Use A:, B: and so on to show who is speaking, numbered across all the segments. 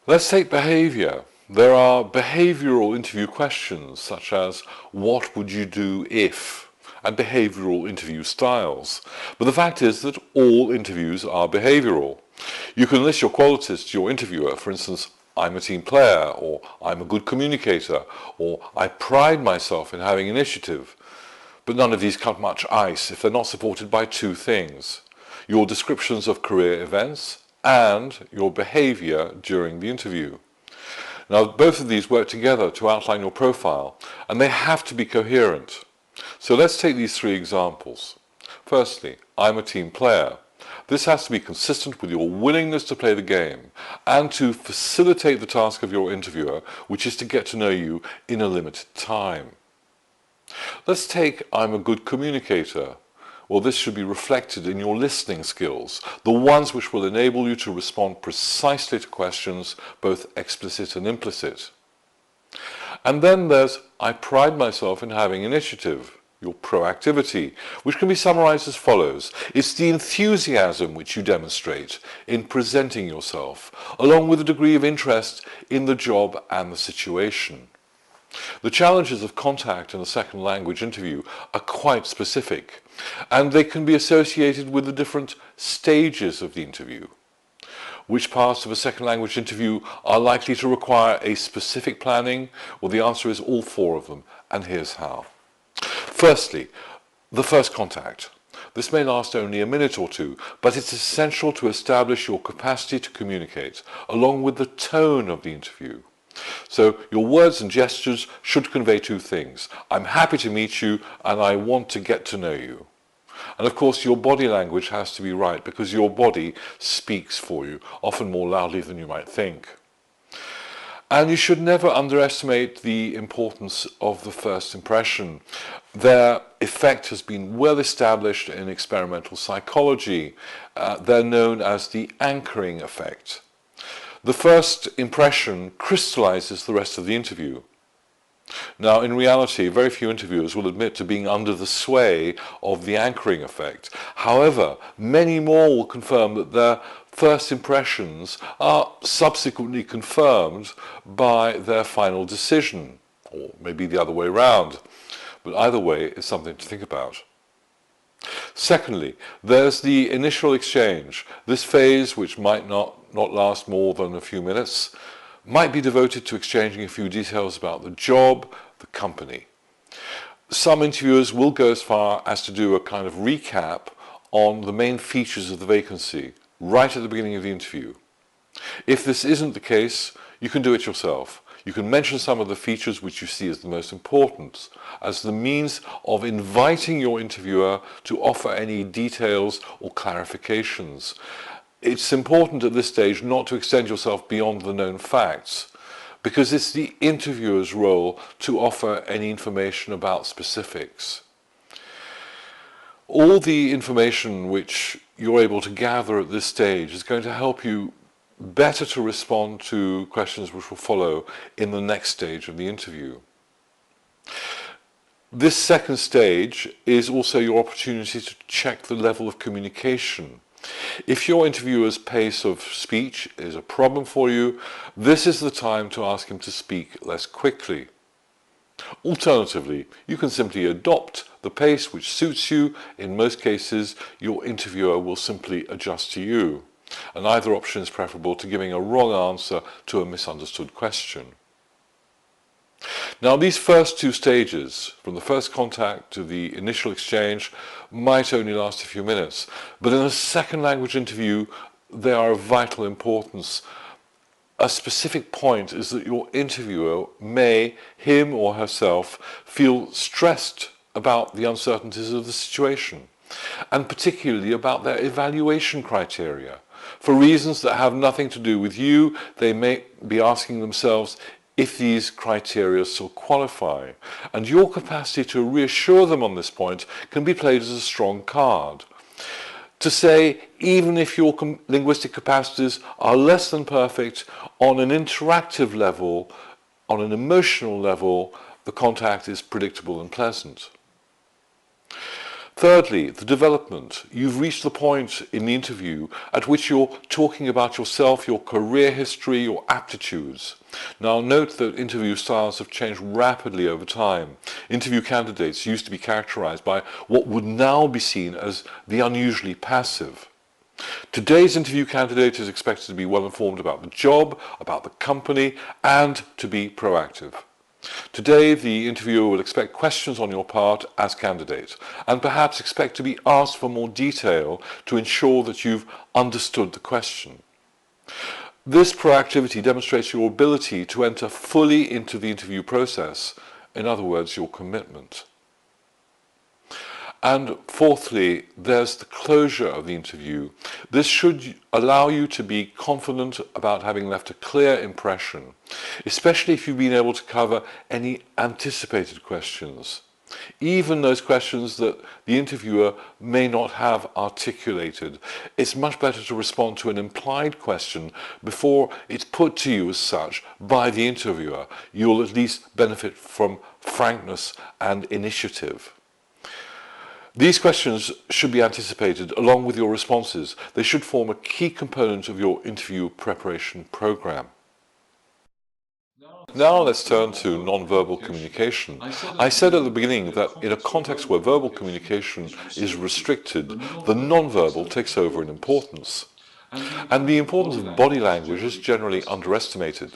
A: Let's take behaviour. There are behavioural interview questions such as what would you do if, and behavioural interview styles. But the fact is that all interviews are behavioural. You can list your qualities to your interviewer, for instance, I'm a team player, or I'm a good communicator, or I pride myself in having initiative. But none of these cut much ice if they're not supported by two things: your descriptions of career events and your behaviour during the interview. Now, both of these work together to outline your profile, and they have to be coherent. So let's take these three examples. Firstly, I'm a team player. This has to be consistent with your willingness to play the game and to facilitate the task of your interviewer, which is to get to know you in a limited time. Let's take I'm a good communicator. Well, this should be reflected in your listening skills, the ones which will enable you to respond precisely to questions, both explicit and implicit. And then there's I pride myself in having initiative, your proactivity, which can be summarized as follows. It's the enthusiasm which you demonstrate in presenting yourself, along with a degree of interest in the job and the situation. The challenges of contact in a second language interview are quite specific, and they can be associated with the different stages of the interview. Which parts of a second language interview are likely to require a specific planning? Well, the answer is all four of them, and here's how. Firstly, the first contact. This may last only a minute or two, but it's essential to establish your capacity to communicate, along with the tone of the interview. So your words and gestures should convey two things: I'm happy to meet you and I want to get to know you. And of course your body language has to be right, because your body speaks for you, often more loudly than you might think. And you should never underestimate the importance of the first impression. Their effect has been well established in experimental psychology. They're known as the anchoring effect. The first impression crystallizes the rest of the interview. Now, in reality, very few interviewers will admit to being under the sway of the anchoring effect. However, many more will confirm that their first impressions are subsequently confirmed by their final decision, or maybe the other way around. But either way, it's something to think about. Secondly, there's the initial exchange. This phase, which might not last more than a few minutes, might be devoted to exchanging a few details about the job, the company. Some interviewers will go as far as to do a kind of recap on the main features of the vacancy right at the beginning of the interview. If this isn't the case, you can do it yourself. You can mention some of the features which you see as the most important, as the means of inviting your interviewer to offer any details or clarifications. It's important at this stage not to extend yourself beyond the known facts, because it's the interviewer's role to offer any information about specifics. All the information which you're able to gather at this stage is going to help you better to respond to questions which will follow in the next stage of the interview. This second stage is also your opportunity to check the level of communication. If your interviewer's pace of speech is a problem for you, this is the time to ask him to speak less quickly. Alternatively, you can simply adopt the pace which suits you. In most cases, your interviewer will simply adjust to you, and either option is preferable to giving a wrong answer to a misunderstood question. Now, these first two stages, from the first contact to the initial exchange, might only last a few minutes, but in a second language interview, they are of vital importance. A specific point is that your interviewer may, him or herself, feel stressed about the uncertainties of the situation, and particularly about their evaluation criteria. For reasons that have nothing to do with you, they may be asking themselves if these criteria still qualify, and your capacity to reassure them on this point can be played as a strong card. To say, even if your linguistic capacities are less than perfect, on an interactive level, on an emotional level, the contact is predictable and pleasant. Thirdly, the development. You've reached the point in the interview at which you're talking about yourself, your career history, your aptitudes. Now note that interview styles have changed rapidly over time. Interview candidates used to be characterized by what would now be seen as the unusually passive. Today's interview candidate is expected to be well informed about the job, about the company, and to be proactive. Today, the interviewer will expect questions on your part as candidate, and perhaps expect to be asked for more detail to ensure that you've understood the question. This proactivity demonstrates your ability to enter fully into the interview process, in other words, your commitment. And fourthly, there's the closure of the interview. This should allow you to be confident about having left a clear impression, especially if you've been able to cover any anticipated questions, even those questions that the interviewer may not have articulated. It's much better to respond to an implied question before it's put to you as such by the interviewer. You'll at least benefit from frankness and initiative. These questions should be anticipated along with your responses. They should form a key component of your interview preparation program. Now let's turn to nonverbal communication. I said at the beginning that in a context where verbal communication is restricted, the nonverbal takes over in importance. And the importance of body language is generally underestimated.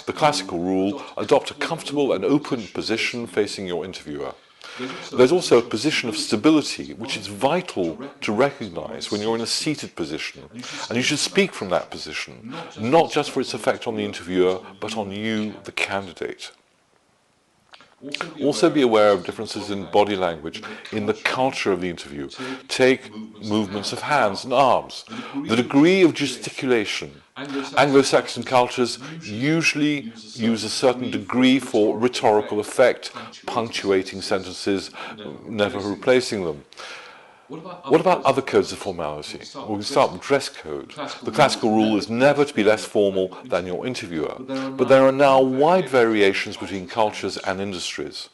A: The classical rule: adopt a comfortable and open position facing your interviewer. There's also a position of stability, which is vital to recognize when you're in a seated position, and you should speak from that position, not just for its effect on the interviewer, but on you, the candidate. Also be aware of differences in body language in the culture of the interview. Take movements of hands and arms, the degree of gesticulation. Anglo-Saxon cultures usually use a certain degree for rhetorical effect, punctuating sentences, never replacing them. What about other codes of formality? Well, we can start with dress code. The classical rule is never to be less formal than your interviewer, but there are now wide variations between cultures and industries.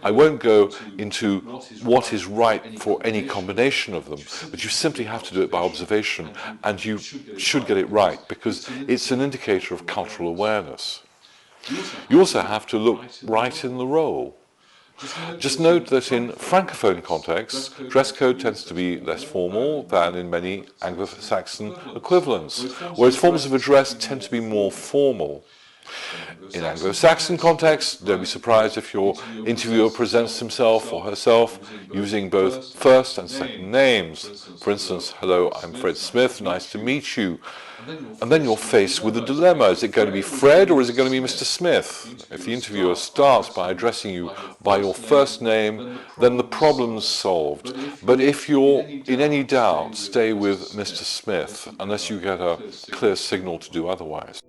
A: I won't go into what is right for any combination of them, but you simply have to do it by observation, and you should get it right because it's an indicator of cultural awareness. You also have to look right in the role. Just note that in Francophone contexts, dress code tends to be less formal than in many Anglo-Saxon equivalents, whereas forms of address tend to be more formal. In Anglo-Saxon contexts, don't be surprised if your interviewer presents himself or herself using both first and second names. For instance, hello, I'm Fred Smith, nice to meet you. And then you're faced with a dilemma. Is it going to be Fred or is it going to be Mr. Smith? If the interviewer starts by addressing you by your first name, then the problem's solved. But if you're in any doubt, stay with Mr. Smith, unless you get a clear signal to do otherwise.